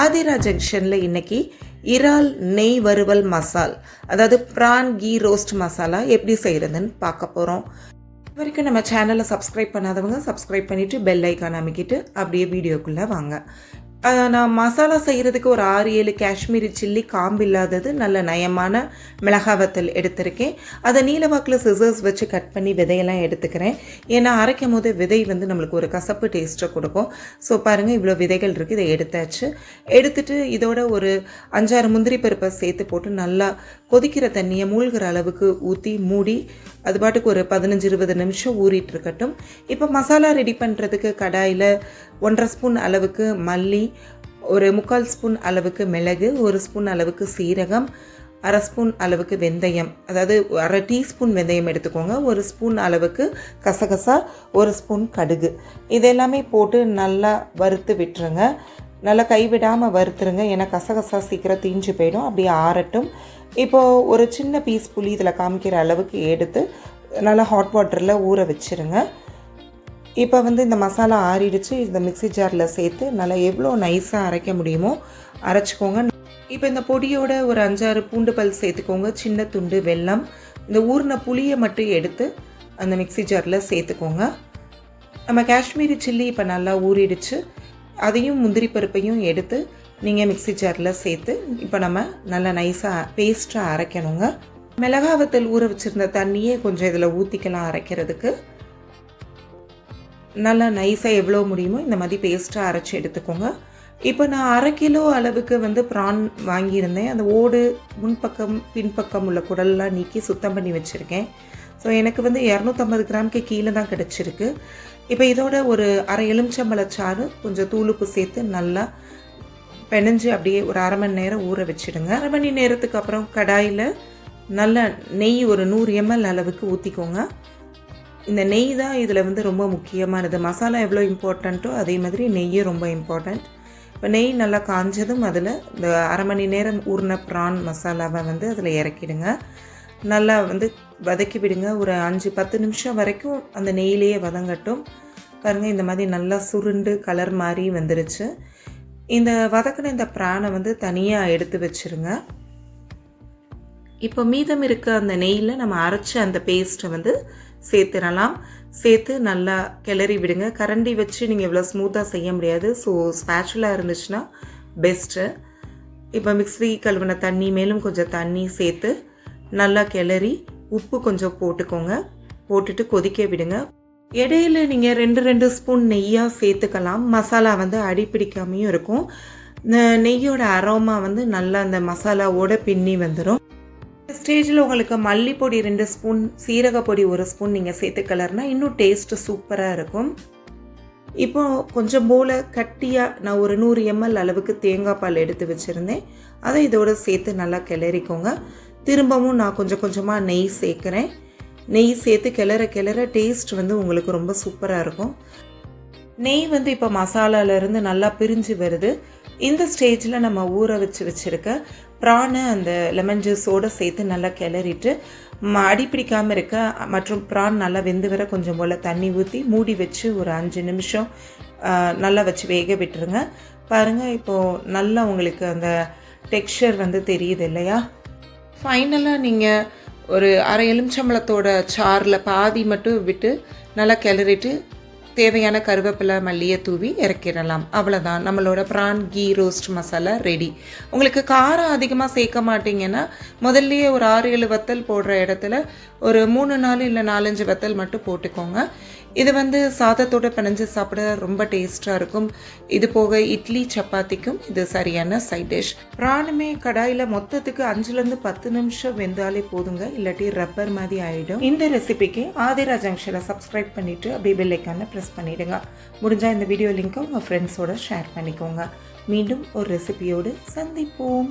ஆதிரா ஜங்ஷனில் இன்றைக்கி இறால் நெய் வறுவல் மசால், அதாவது ப்ரான் கீ ரோஸ்ட் மசாலா எப்படி செய்கிறதுன்னு பார்க்க போகிறோம். இது வரைக்கும் நம்ம சேனலை சப்ஸ்கிரைப் பண்ணாதவங்க சப்ஸ்கிரைப் பண்ணிவிட்டு பெல் ஐக்கான் அமைக்கிட்டு அப்படியே வீடியோக்குள்ளே வாங்க. நான் மசாலா செய்கிறதுக்கு ஒரு 6-7 காஷ்மீரி சில்லி காம்பு இல்லாதது நல்ல நயமான மிளகாய் வத்தல் எடுத்திருக்கேன். அதை நீலவாக்கில் சிசர்ஸ் வச்சு கட் பண்ணி விதையெல்லாம் எடுத்துக்கிறேன். ஏன்னா அரைக்கும் போது விதை நம்மளுக்கு ஒரு கசப்பு டேஸ்ட்டை கொடுக்கும். ஸோ பாருங்கள், இவ்வளோ விதைகள் இருக்குது. இதை எடுத்தாச்சு. எடுத்துட்டு இதோட ஒரு 5-6 முந்திரி பருப்பை சேர்த்து போட்டு நல்லா கொதிக்கிற தண்ணியை மூழ்கிற அளவுக்கு ஊற்றி மூடி அது பாட்டுக்கு ஒரு 15-20 நிமிஷம் ஊறிட்டு இருக்கட்டும். இப்போ மசாலா ரெடி பண்ணுறதுக்கு கடாயில் 1.5 ஸ்பூன் அளவுக்கு மல்லி, ஒரு 3/4 ஸ்பூன் அளவுக்கு மிளகு, 1 ஸ்பூன் அளவுக்கு சீரகம், 1/2 ஸ்பூன் அளவுக்கு வெந்தயம், அதாவது 1/2 டீஸ்பூன் வெந்தயம் எடுத்துக்கோங்க, 1 ஸ்பூன் அளவுக்கு கசகசா, 1 ஸ்பூன் கடுகு, இதெல்லாமே போட்டு நல்லா வறுத்து விட்டுருங்க. நல்லா கைவிடாமல் வறுத்துருங்க, ஏன்னா கசகசா சீக்கிரம் தீஞ்சு போயிடும். அப்படியே ஆறட்டும். இப்போது ஒரு சின்ன பீஸ் புளி இதில் காமிக்கிற அளவுக்கு எடுத்து நல்லா ஹாட் வாட்டரில் ஊற வச்சுருங்க. இப்போ இந்த மசாலா ஆறிடுச்சு. இந்த மிக்ஸி ஜாரில் சேர்த்து நல்லா எவ்வளோ நைஸாக அரைக்க முடியுமோ அரைச்சிக்கோங்க. இப்போ இந்த பொடியோட ஒரு 5-6 பூண்டு பல் சேர்த்துக்கோங்க, சின்ன துண்டு வெல்லம், இந்த ஊறின புளியை மட்டும் எடுத்து அந்த மிக்ஸி ஜாரில் சேர்த்துக்கோங்க. நம்ம காஷ்மீரி சில்லி இப்போ நல்லா ஊறிடுச்சு. அதையும் முந்திரி பருப்பையும் எடுத்து நீங்கள் மிக்ஸி ஜாரில் சேர்த்து இப்போ நம்ம நல்லா நைஸாக பேஸ்ட்டாக அரைக்கணுங்க. மிளகாய் வத்தல் ஊற வச்சுருந்த தண்ணியே கொஞ்சம் இதில் ஊற்றிக்கலாம் அரைக்கிறதுக்கு. நல்லா நைஸாக எவ்வளோ முடியுமோ இந்த மாதிரி பேஸ்ட்டாக அரைச்சி எடுத்துக்கோங்க. இப்போ நான் 1/2 கிலோ அளவுக்கு ப்ரான் வாங்கியிருந்தேன். அந்த ஓடு முன்பக்கம் பின்பக்கம் உள்ள குடல்லாம் நீக்கி சுத்தம் பண்ணி வச்சுருக்கேன். ஸோ எனக்கு 250 கிராமுக்கு கீழே தான் கிடச்சிருக்கு. இப்போ இதோட ஒரு 1/2 எலுமிச்சம்பழச்சாறு கொஞ்சம் தூளுப்பு சேர்த்து நல்லா பெனஞ்சு அப்படியே ஒரு 1/2 மணி நேரம் ஊற வச்சுடுங்க. 1/2 மணி நேரத்துக்கு அப்புறம் கடாயில் நல்ல நெய் ஒரு 100 ml அளவுக்கு ஊற்றிக்கோங்க. இந்த நெய் தான் இதில் ரொம்ப முக்கியமானது. மசாலா எவ்வளோ இம்பார்ட்டண்ட்டோ அதே மாதிரி நெய்யும் ரொம்ப இம்பார்ட்டண்ட். இப்போ நெய் நல்லா காஞ்சதும் அதில் இந்த 1/2 மணி நேரம் ஊறின ப்ரான் மசாலாவை அதில் இறக்கிடுங்க. நல்லா வதக்கி விடுங்க. ஒரு 5-10 நிமிஷம் வரைக்கும் அந்த நெய்யிலேயே வதங்கட்டும். பாருங்கள், இந்த மாதிரி நல்லா சுருண்டு கலர் மாதிரி வந்துருச்சு. இந்த வதக்கின இந்த ப்ரானை தனியாக எடுத்து வச்சுருங்க. இப்போ மீதம் இருக்க அந்த நெய்யில் நம்ம அரைச்ச அந்த பேஸ்ட்டை சேர்த்துடலாம். சேர்த்து நல்லா கிளறி விடுங்க. கரண்டி வச்சு நீங்கள் இவ்வளோ ஸ்மூத்தாக செய்ய முடியாது. ஸோ ஸ்பேச்சுலாக இருந்துச்சுன்னா பெஸ்ட்டு. இப்போ மிக்ஸி கழுவின தண்ணி மேலும் கொஞ்சம் தண்ணி சேர்த்து நல்லா கிளறி உப்பு கொஞ்சம் போட்டுக்கோங்க. போட்டுட்டு கொதிக்க விடுங்க. இடையில நீங்கள் 2 ஸ்பூன் நெய்யாக சேர்த்துக்கலாம். மசாலா அடி பிடிக்காமையும் இருக்கும். இந்த நெய்யோட அரோமா நல்லா அந்த மசாலாவோட பின்னி வந்துடும். ஸ்டேஜில் உங்களுக்கு மல்லிப்பொடி 2 ஸ்பூன், சீரகப்பொடி 1 ஸ்பூன் நீங்கள் சேர்த்துக்கலர்னா இன்னும் டேஸ்ட்டு சூப்பராக இருக்கும். இப்போது கொஞ்சம் போல் கட்டியாக நான் ஒரு 100 ml அளவுக்கு தேங்காய் பால் எடுத்து வச்சுருந்தேன். அதை இதோடு சேர்த்து நல்லா கிளறிக்கோங்க. திரும்பவும் நான் கொஞ்சம் கொஞ்சமாக நெய் சேர்க்குறேன். நெய் சேர்த்து கிளற டேஸ்ட் உங்களுக்கு ரொம்ப சூப்பராக இருக்கும். நெய் இப்போ மசாலாலேருந்து நல்லா பிரிஞ்சு வருது. இந்த ஸ்டேஜில் நம்ம ஊற வச்சுருக்க ப்ரானை அந்த லெமன் ஜூஸோடு சேர்த்து நல்லா கிளறிட்டு அடி பிடிக்காமல் இருக்க மற்றும் ப்ரான் நல்லா வெந்து வர கொஞ்சம் போல் தண்ணி ஊற்றி மூடி வச்சு ஒரு 5 நிமிஷம் நல்லா வச்சு வேக விட்டுருங்க. பாருங்கள், இப்போது நல்லா உங்களுக்கு அந்த டெக்ஸ்சர் தெரியுது இல்லையா? ஃபைனலாக நீங்கள் ஒரு 1/2 எலுமிச்சம்பழத்தோட சாறில் பாதி மட்டும் விட்டு நல்லா கிளறிட்டு தேவையான கருவேப்பிலை மல்லியை தூவி இறக்கிடலாம். அவ்வளோதான், நம்மளோட prawn ghee roast masala ready. உங்களுக்கு காரம் அதிகமாக சேர்க்க மாட்டிங்கன்னா முதல்லையே ஒரு 6-7 வத்தல் போடுற இடத்துல ஒரு 3-4 இல்லை 4-5 வத்தல் மட்டும் போட்டுக்கோங்க. இது சாதத்தோடு பிணைஞ்சு சாப்பிட ரொம்ப டேஸ்ட்டாக இருக்கும். இது போக இட்லி சப்பாத்திக்கும் இது சரியான சைட் டிஷ். ப்ரானுமே கடாயில் மொத்தத்துக்கு 5-10 நிமிஷம் வெந்தாலே போதுங்க, இல்லாட்டி ரப்பர் மாதிரி ஆகிடும். இந்த ரெசிபிக்கு ஆதிரா ஜங்ஷனை சப்ஸ்கிரைப் பண்ணிவிட்டு அப்படியே பெல் ஐக்கானை ப்ரெஸ் பண்ணிவிடுங்க. முடிஞ்சால் இந்த வீடியோ லிங்க்கை உங்கள் ஃப்ரெண்ட்ஸோடு ஷேர் பண்ணிக்கோங்க. மீண்டும் ஒரு ரெசிபியோடு சந்திப்போம்.